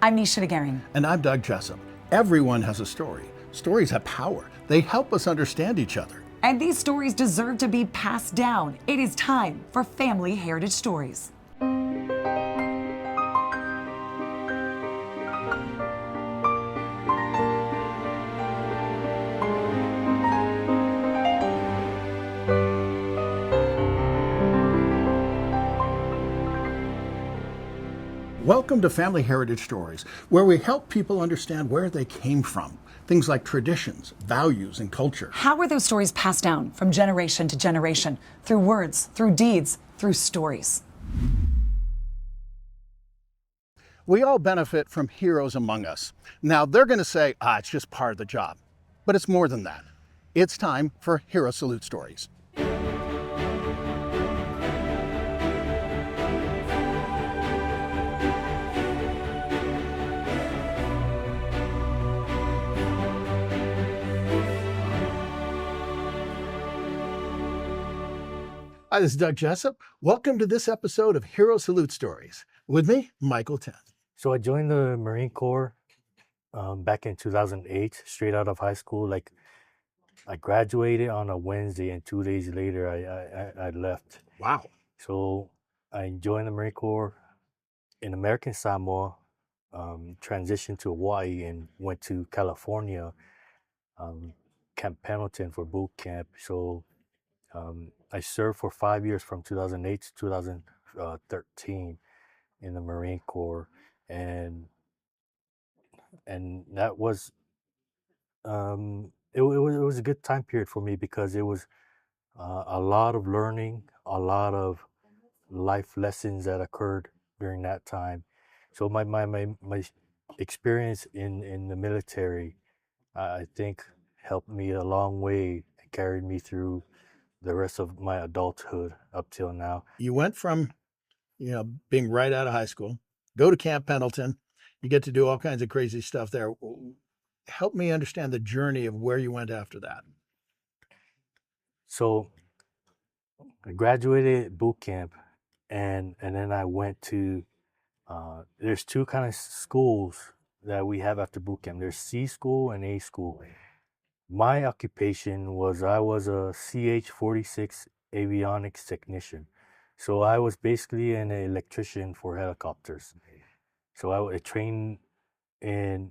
I'm Nicea DeGering. And I'm Doug Jessop. Everyone has a story. Stories have power. They help us understand each other. And these stories deserve to be passed down. It is time for Family Heritage Stories. Welcome to Family Heritage Stories, where we help people understand where they came from. Things like traditions, values, and culture. How are those stories passed down from generation to generation? Through words, through deeds, through stories. We all benefit from heroes among us. Now, they're going to say, it's just part of the job. But it's more than that. It's time for Hero Salute Stories. Hi, this is Doug Jessop. Welcome to this episode of Hero Salute Stories. With me, Michael Tent. So I joined the Marine Corps back in 2008, straight out of high school. Like I graduated on a Wednesday, and 2 days later I left. Wow. So I joined the Marine Corps in American Samoa, transitioned to Hawaii, and went to California, Camp Pendleton for boot camp. So I served for 5 years from 2008 to 2013 in the Marine Corps, and that was it was a good time period for me because it was a lot of learning, a lot of life lessons that occurred during that time. So my experience in the military, I think, helped me a long way and carried me through the rest of my adulthood up till now. You went from, being right out of high school, go to Camp Pendleton. You get to do all kinds of crazy stuff there. Help me understand the journey of where you went after that. So I graduated boot camp, and then I went to there's two kind of schools that we have after boot camp. There's C school and A school. My occupation was I was a CH-46 avionics technician. So I was basically an electrician for helicopters. So I trained in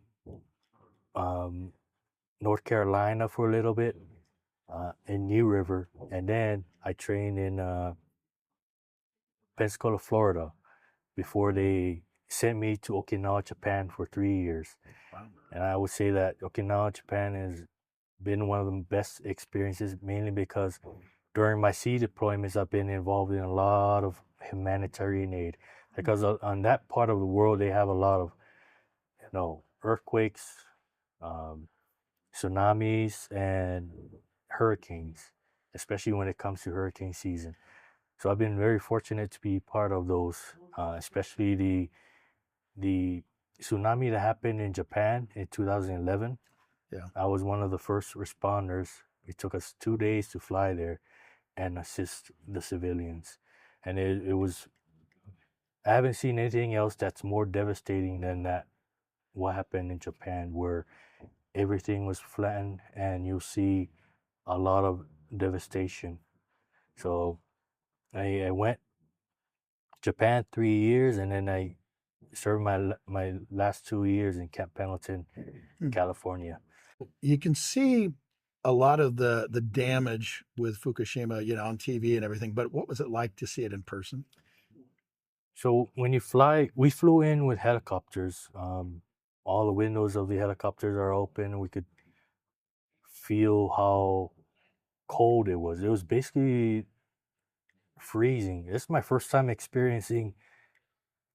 North Carolina for a little bit, in New River, and then I trained in Pensacola, Florida, before they sent me to Okinawa, Japan for 3 years. Wow. And I would say that Okinawa, Japan has been one of the best experiences, mainly because during my sea deployments, I've been involved in a lot of humanitarian aid. Because on that part of the world, they have a lot of, earthquakes, tsunamis, and hurricanes, especially when it comes to hurricane season. So I've been very fortunate to be part of those, especially the tsunami that happened in Japan in 2011. Yeah. I was one of the first responders. It took us 2 days to fly there and assist the civilians. And it was, I haven't seen anything else that's more devastating than that, what happened in Japan, where everything was flattened and you'll see a lot of devastation. So I went Japan 3 years, and then I served my last 2 years in Camp Pendleton, California. You can see a lot of the damage with Fukushima, on TV and everything, but what was it like to see it in person? So when you fly, we flew in with helicopters. All the windows of the helicopters are open. We could feel how cold it was. It was basically freezing. This is my first time experiencing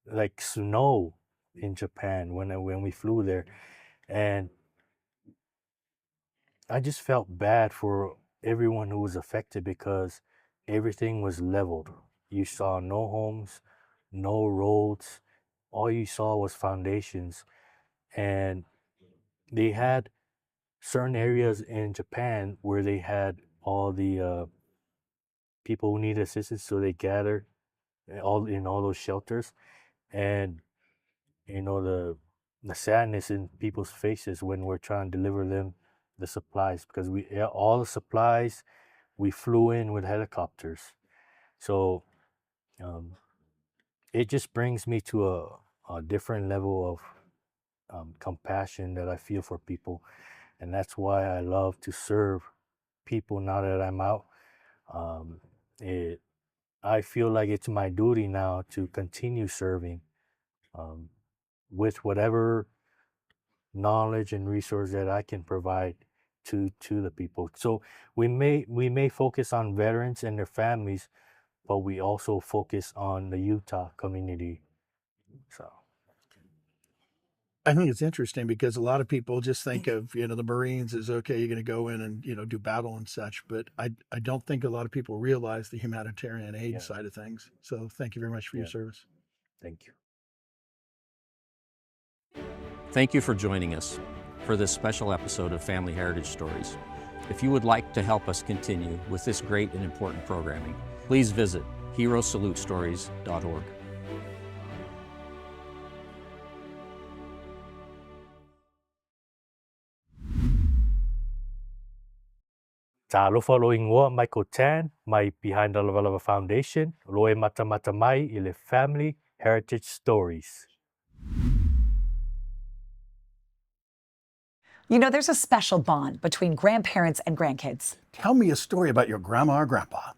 like snow in Japan when we flew there, and I just felt bad for everyone who was affected because everything was leveled. You saw no homes, no roads. All you saw was foundations, and they had certain areas in Japan where they had all the people who need assistance, so they gathered all in all those shelters, and the the sadness in people's faces when we're trying to deliver them the supplies, because all the supplies we flew in with helicopters. So it just brings me to a different level of compassion that I feel for people, and that's why I love to serve people now that I'm out. I feel like it's my duty now to continue serving with whatever knowledge and resource that I can provide to the people. So we may focus on veterans and their families, but we also focus on the Utah community. So I think it's interesting because a lot of people just think of, the Marines as, okay, you're going to go in and, do battle and such. But I don't think a lot of people realize the humanitarian aid side of things. So thank you very much for your service. thank you. Thank you for joining us for this special episode of Family Heritage Stories. If you would like to help us continue with this great and important programming, please visit herosalutesstories.org. Talo following Michael Tan, my behind the Lava Foundation, Loe Mata Mata Mai ile Family Heritage Stories. There's a special bond between grandparents and grandkids. Tell me a story about your grandma or grandpa.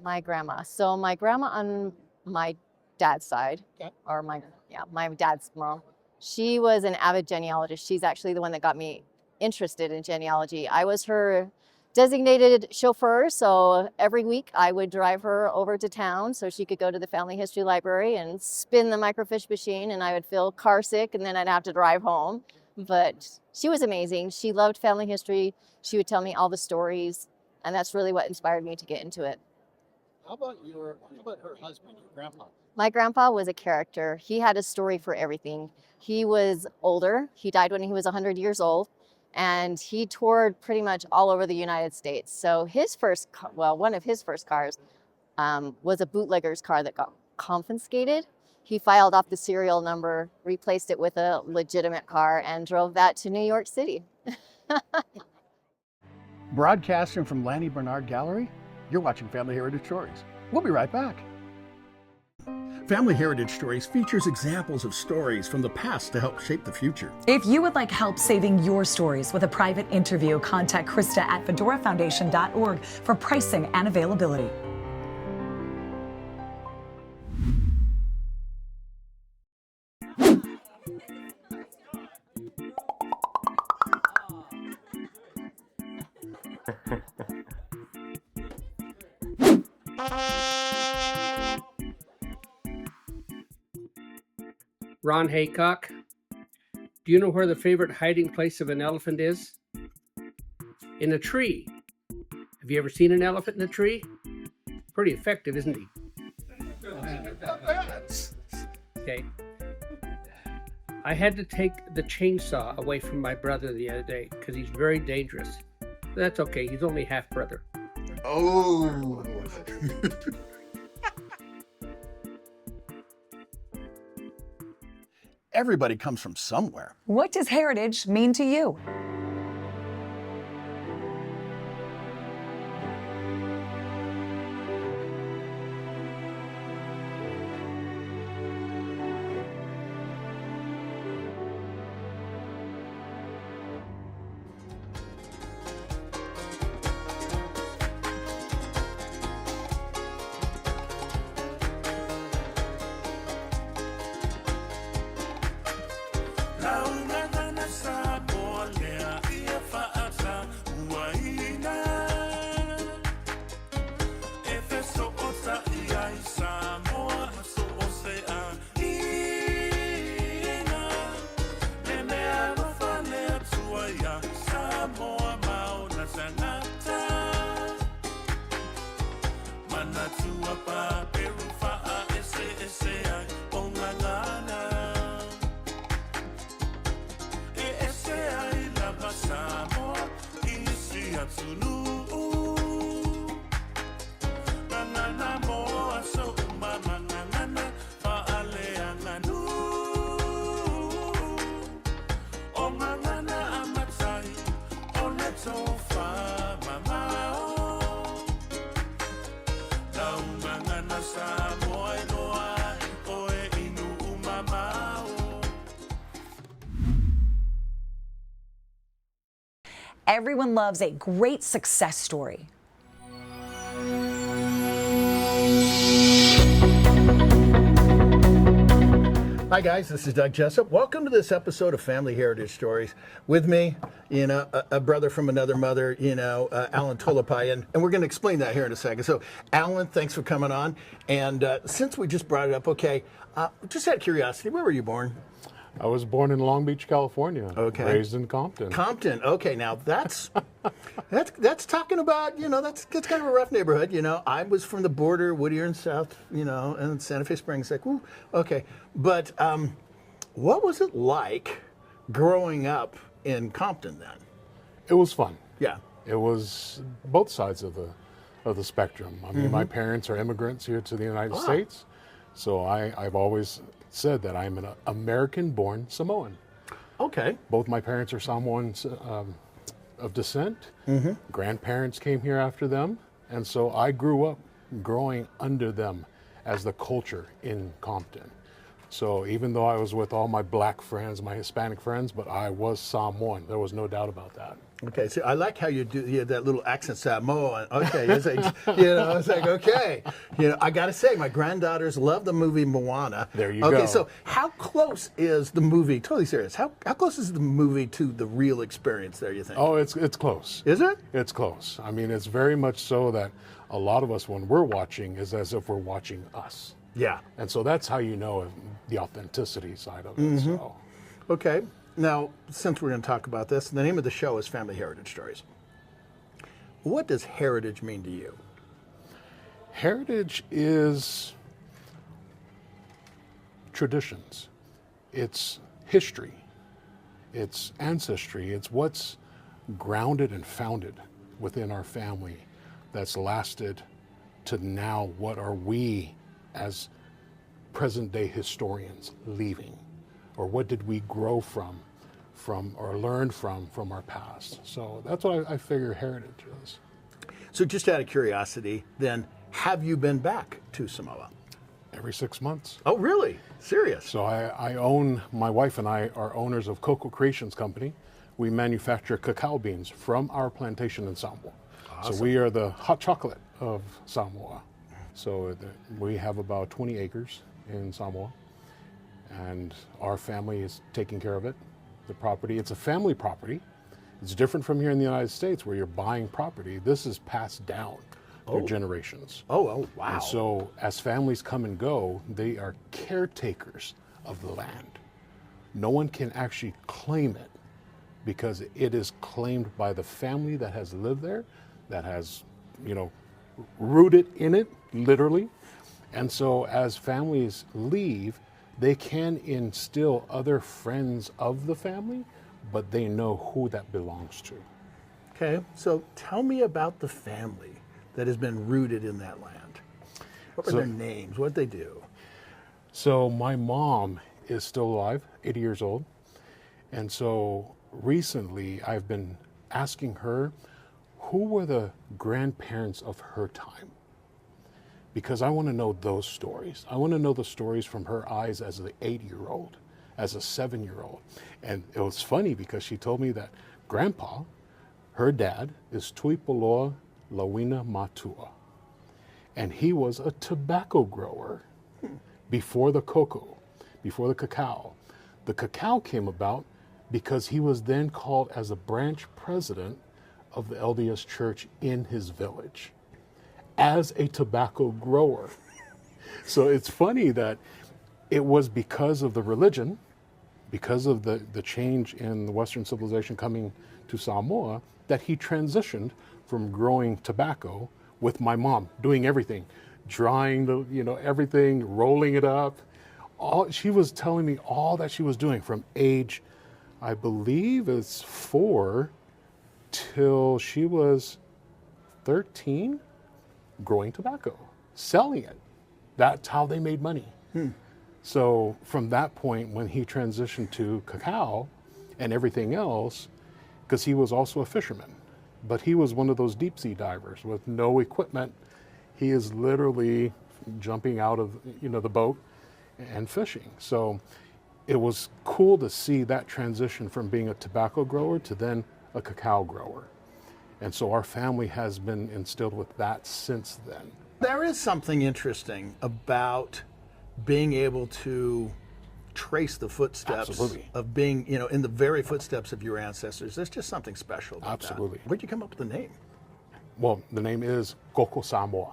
My grandma. So my grandma on my dad's side, or my dad's mom, she was an avid genealogist. She's actually the one that got me interested in genealogy. I was her designated chauffeur, so every week I would drive her over to town so she could go to the family history library and spin the microfiche machine, and I would feel car sick and then I'd have to drive home. But she was amazing. She loved family history. She would tell me all the stories, and that's really what inspired me to get into it. How about her husband, your grandpa? My grandpa was a character. He had a story for everything. He was older. He died when he was 100 years old, and he toured pretty much all over the United States. So one of his first cars was a bootlegger's car that got confiscated. He filed off the serial number, replaced it with a legitimate car, and drove that to New York City. Broadcasting from Lanny Bernard Gallery, you're watching Family Heritage Stories. We'll be right back. Family Heritage Stories features examples of stories from the past to help shape the future. If you would like help saving your stories with a private interview, contact Krista at fedorafoundation.org for pricing and availability. Ron Haycock, do you know where the favorite hiding place of an elephant is? In a tree. Have you ever seen an elephant in a tree? Pretty effective, isn't he? Okay. I had to take the chainsaw away from my brother the other day because he's very dangerous. That's okay, he's only half brother. Oh. Everybody comes from somewhere. What does heritage mean to you? Everyone loves a great success story. Hi guys, this is Doug Jessop. Welcome to this episode of Family Heritage Stories. With me, a brother from another mother, Alyn Toalepai, and we're going to explain that here in a second. So, Alyn, thanks for coming on. And since we just brought it up, just out of curiosity, where were you born? I was born in Long Beach, California. Okay. Raised in Compton. Compton. Okay, now that's talking about, that's kind of a rough neighborhood. I was from the border, Whittier and South, and Santa Fe Springs. Like, ooh, okay. But what was it like growing up in Compton then? It was fun. Yeah. It was both sides of the spectrum. I mean, my parents are immigrants here to the United States, so I've always said that I'm an American-born Samoan. Okay. Both my parents are Samoans of descent. Grandparents came here after them, and so I grew up growing under them as the culture in Compton. So even though I was with all my black friends, my Hispanic friends, but I was Samoan. There was no doubt about that. Okay, so I like how you do that little accent, Samoa. Okay, it's like, it's like, okay. I got to say, my granddaughters love the movie Moana. There you go. Okay, so how close is the movie, totally serious, how close is the movie to the real experience there, you think? Oh, it's close. Is it? It's close. I mean, it's very much so that a lot of us, when we're watching, is as if we're watching us. Yeah. And so that's how you know the authenticity side of it. So. Okay. Now, since we're going to talk about this, the name of the show is Family Heritage Stories. What does heritage mean to you? Heritage is traditions. It's history. It's ancestry. It's what's grounded and founded within our family that's lasted to now. What are we as present-day historians leaving? Or what did we grow from or learn from our past? So that's what I figure heritage is. So just out of curiosity, then, have you been back to Samoa? Every 6 months. Oh, really? Serious? So I own, my wife and I are owners of Cocoa Creations Company. We manufacture cacao beans from our plantation in Samoa. Awesome. So we are the hot chocolate of Samoa. So we have about 20 acres in Samoa, and our family is taking care of it. The property, it's a family property. It's different from here in the United States where you're buying property. This is passed down through generations. Oh, wow. And so as families come and go, they are caretakers of the land. No one can actually claim it because it is claimed by the family that has lived there, that has, rooted in it, literally. And so as families leave, they can instill other friends of the family, but they know who that belongs to. Okay, so tell me about the family that has been rooted in that land. What are their names? What did they do? So my mom is still alive, 80 years old. And so recently I've been asking her, who were the grandparents of her time? Because I want to know those stories. I want to know the stories from her eyes as an 8-year-old, as a 7-year-old. And it was funny because she told me that Grandpa, her dad, is Tuipoloa Lawina Matua. And he was a tobacco grower before the cocoa, before the cacao. The cacao came about because he was then called as a branch president of the LDS Church in his village as a tobacco grower. So it's funny that it was because of the religion, because of the change in the Western civilization coming to Samoa, that he transitioned from growing tobacco with my mom, doing everything, drying everything, rolling it up. She was telling me all that she was doing from age, I believe it's 4 till she was 13, growing tobacco, selling it. That's how they made money. So from that point, when he transitioned to cacao and everything else, because he was also a fisherman, but he was one of those deep sea divers with no equipment. He is literally jumping out of the boat and fishing. So it was cool to see that transition from being a tobacco grower to then a cacao grower. And so our family has been instilled with that since then. There is something interesting about being able to trace the footsteps Absolutely. of being, in the very footsteps of your ancestors. There's just something special about Absolutely. that. Where'd you come up with the name? Well, the name is Coco Samoa,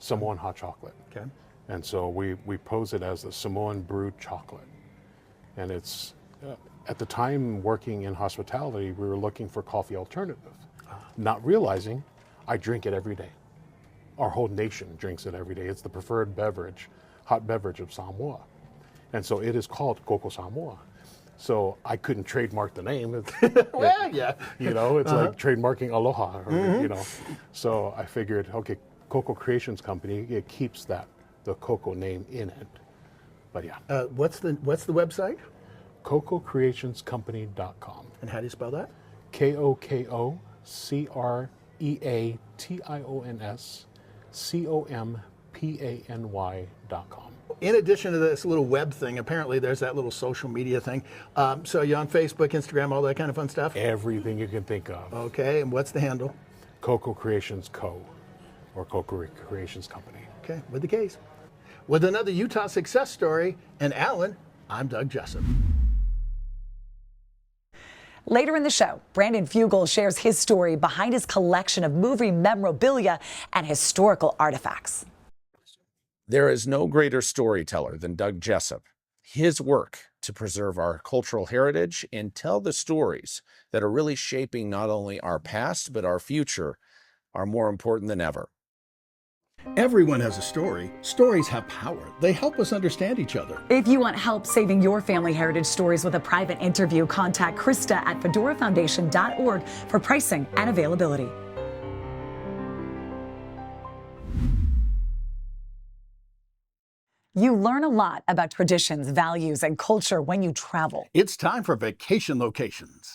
Samoan hot chocolate. Okay. And so we pose it as the Samoan brewed chocolate. And it's, at the time working in hospitality, we were looking for coffee alternative. Not realizing I drink it every day. Our whole nation drinks it every day. It's the preferred beverage, hot beverage of Samoa. And so it is called Coco Samoa. So I couldn't trademark the name. Well, yeah. It's like trademarking Aloha, or, So I figured, okay, Coco Creations Company, it keeps the Coco name in it. But yeah. What's the website? CocoCreationsCompany.com. And how do you spell that? KokoCreationsCompany.com. In addition to this little web thing, apparently there's that little social media thing. So you're on Facebook, Instagram, all that kind of fun stuff? Everything you can think of. Okay, and what's the handle? Coco Creations Co. or Coco Creations Company. Okay, with the case. With another Utah success story, and Alyn, I'm Doug Jessop. Later in the show, Brandon Fugal shares his story behind his collection of movie memorabilia and historical artifacts. There is no greater storyteller than Doug Jessop. His work to preserve our cultural heritage and tell the stories that are really shaping not only our past, but our future are more important than ever. Everyone has a story. Stories have power. They help us understand each other. If you want help saving your family heritage stories with a private interview, contact Krista at fedorafoundation.org for pricing and availability. You learn a lot about traditions, values, and culture when you travel. It's time for Vacation Locations.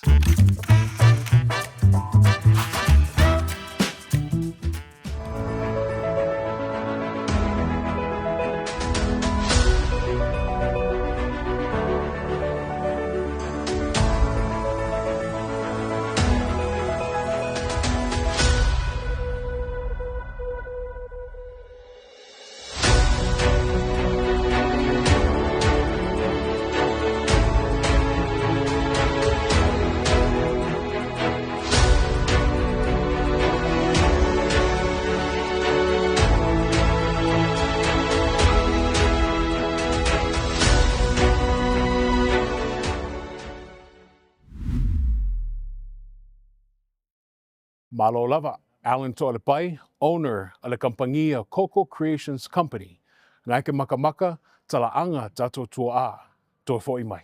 Malolava, Alyn Toalepai, owner of the Compañía Coco Creations Company. Naike makamaka, talaanga tato tua to fo'imai.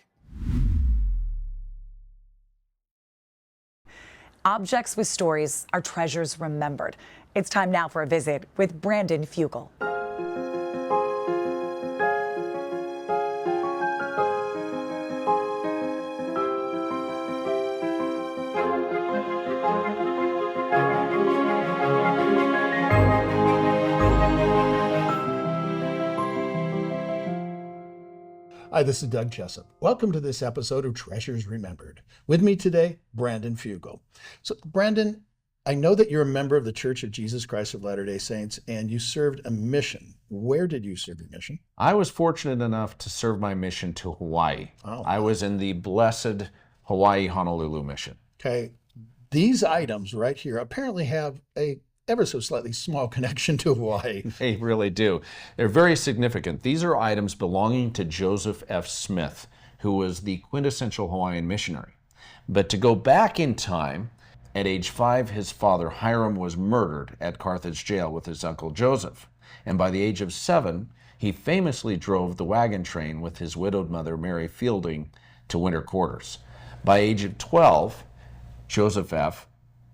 Objects with stories are treasures remembered. It's time now for a visit with Brandon Fugal. Hi, this is Doug Jessop. Welcome to this episode of Treasures Remembered. With me today, Brandon Fugal. So, Brandon, I know that you're a member of the Church of Jesus Christ of Latter-day Saints, and you served a mission. Where did you serve your mission? I was fortunate enough to serve my mission to Hawaii. Oh. I was in the blessed Hawaii Honolulu mission. Okay, these items right here apparently have a ever so slightly small connection to Hawaii. They really do. They're very significant. These are items belonging to Joseph F. Smith, who was the quintessential Hawaiian missionary. But to go back in time, at age 5, his father Hiram was murdered at Carthage jail with his uncle Joseph. And by the age of 7, he famously drove the wagon train with his widowed mother Mary Fielding to winter quarters. By age of 12, Joseph F.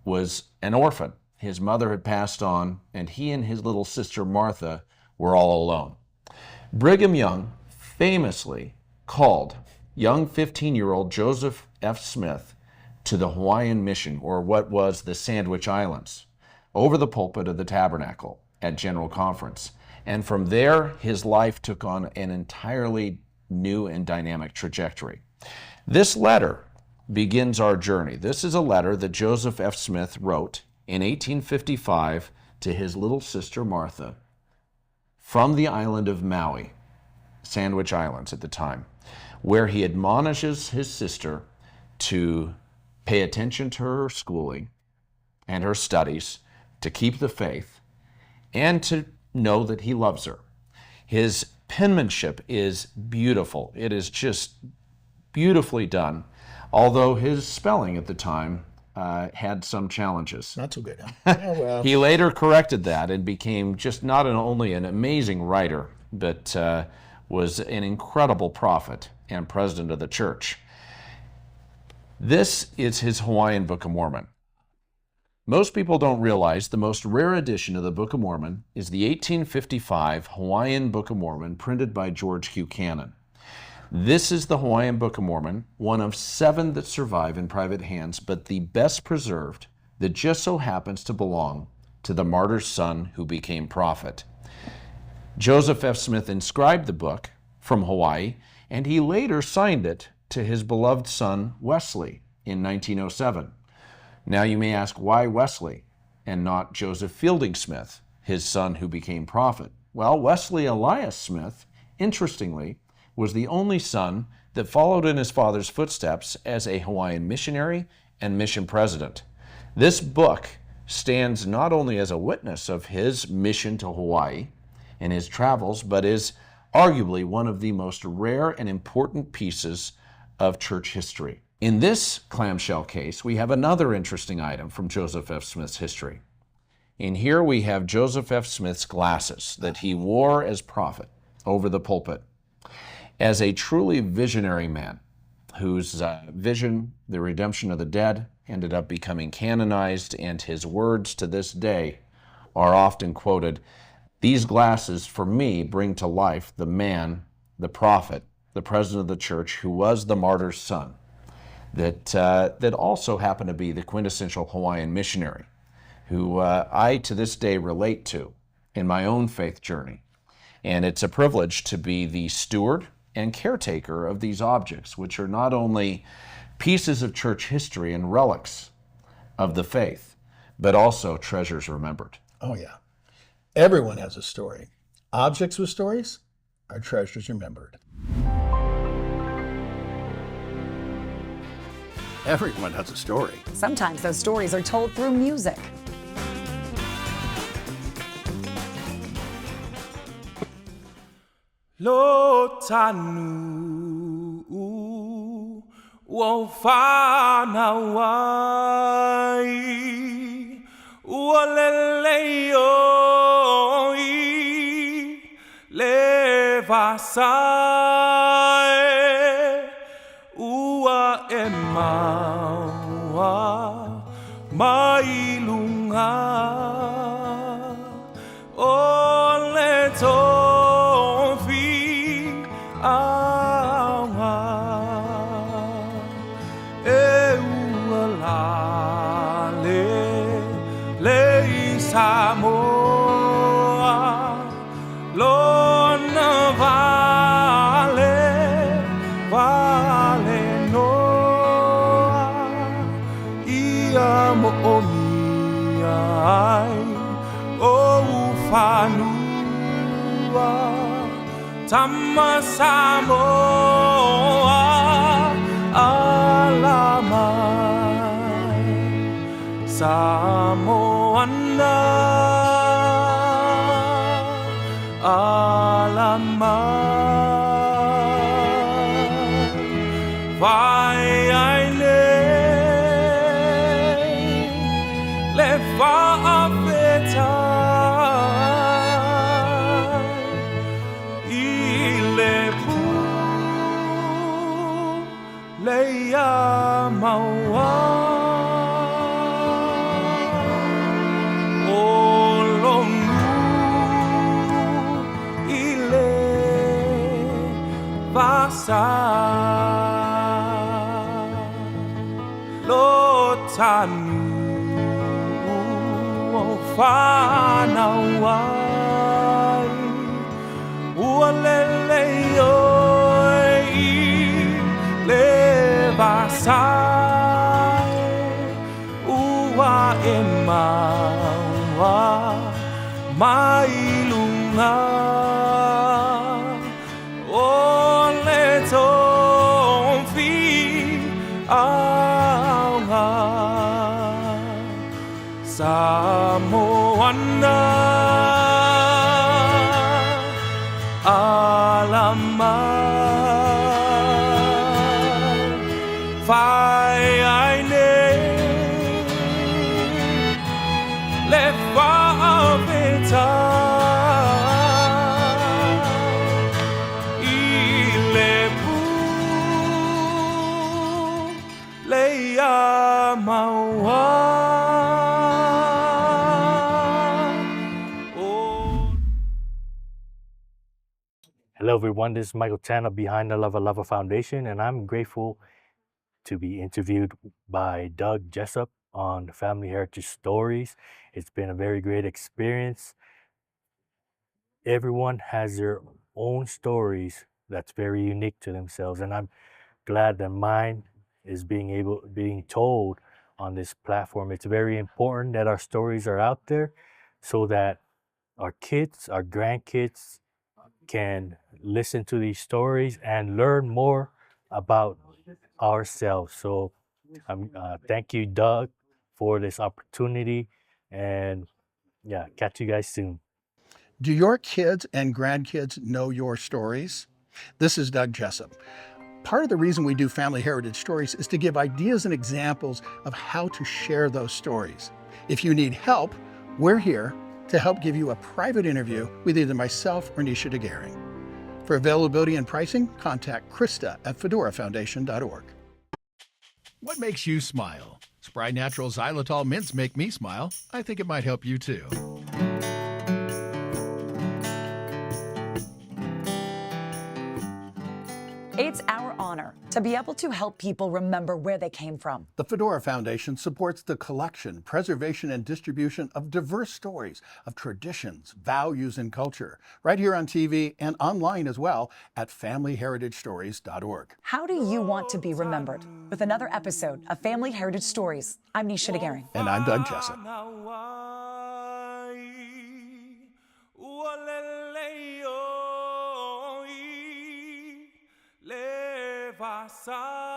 was an orphan. His mother had passed on, and he and his little sister Martha were all alone. Brigham Young famously called young 15-year-old Joseph F. Smith to the Hawaiian Mission, or what was the Sandwich Islands, over the pulpit of the Tabernacle at General Conference. And from there, his life took on an entirely new and dynamic trajectory. This letter begins our journey. This is a letter that Joseph F. Smith wrote in 1855 to his little sister Martha from the island of Maui, Sandwich Islands at the time, where he admonishes his sister to pay attention to her schooling and her studies, to keep the faith, and to know that he loves her. His penmanship is beautiful. It is just beautifully done, although his spelling at the time had some challenges. Not so good, huh? Yeah, well. He later corrected that and became just not only an amazing writer, but was an incredible prophet and president of the church. This is his Hawaiian Book of Mormon. Most people don't realize the most rare edition of the Book of Mormon is the 1855 Hawaiian Book of Mormon printed by George Q. Cannon. This is the Hawaiian Book of Mormon, one of 7 that survive in private hands, but the best preserved that just so happens to belong to the martyr's son who became prophet. Joseph F. Smith inscribed the book from Hawaii, and he later signed it to his beloved son Wesley in 1907. Now you may ask, why Wesley and not Joseph Fielding Smith, his son who became prophet? Well, Wesley Elias Smith, interestingly, was the only son that followed in his father's footsteps as a Hawaiian missionary and mission president. This book stands not only as a witness of his mission to Hawaii and his travels, but is arguably one of the most rare and important pieces of church history. In this clamshell case, we have another interesting item from Joseph F. Smith's history. In here we have Joseph F. Smith's glasses that he wore as prophet over the pulpit. As a truly visionary man whose vision, the redemption of the dead, ended up becoming canonized, and his words to this day are often quoted, "These glasses for me bring to life the man, the prophet, the president of the church who was the martyr's son, that also happened to be the quintessential Hawaiian missionary, who I to this day relate to in my own faith journey. And it's a privilege to be the steward and caretaker of these objects, which are not only pieces of church history and relics of the faith, but also treasures remembered." Oh, yeah. Everyone has a story. Objects with stories are treasures remembered. Everyone has a story. Sometimes those stories are told through music. Lo tanu wo fana wai wolele yo le vasai ua emawa mailunga ole to Samoa, lona vale noa, ia mo'omiai, o ufanua, tama Samoa, alamai, Samoana, alamai, vai aine, le fa'afetai, ile pu, le ia maua. Lotanu Fana Wai Ualele Oi Levasai Ua Emawa Mailunga Ole Tomfi Aunga Samoa Alama Fai Aine Lefa Vita Ilepu Leia Maua. Hello, everyone. This is Michael Tanner behind the Lava Foundation, and I'm grateful to be interviewed by Doug Jessop on the Family Heritage Stories. It's been a very great experience. Everyone has their own stories that's very unique to themselves, and I'm glad that mine is being told on this platform. It's very important that our stories are out there so that our kids, our grandkids can listen to these stories and learn more about ourselves. So thank you, Doug, for this opportunity, and yeah, catch you guys soon. Do your kids and grandkids know your stories? This is Doug Jessop. Part of the reason we do Family Heritage Stories is to give ideas and examples of how to share those stories. If you need help, we're here to help give you a private interview with either myself or Nicea DeGering. For availability and pricing, contact Krista at fedorafoundation.org. What makes you smile? Spry Natural Xylitol mints make me smile. I think it might help you too. It's our honor to be able to help people remember where they came from. The Fedora Foundation supports the collection, preservation, and distribution of diverse stories of traditions, values, and culture, right here on TV and online as well at familyheritagestories.org. How do you want to be remembered? With another episode of Family Heritage Stories, I'm Nicea DeGering. And I'm Doug Jessop. Levasa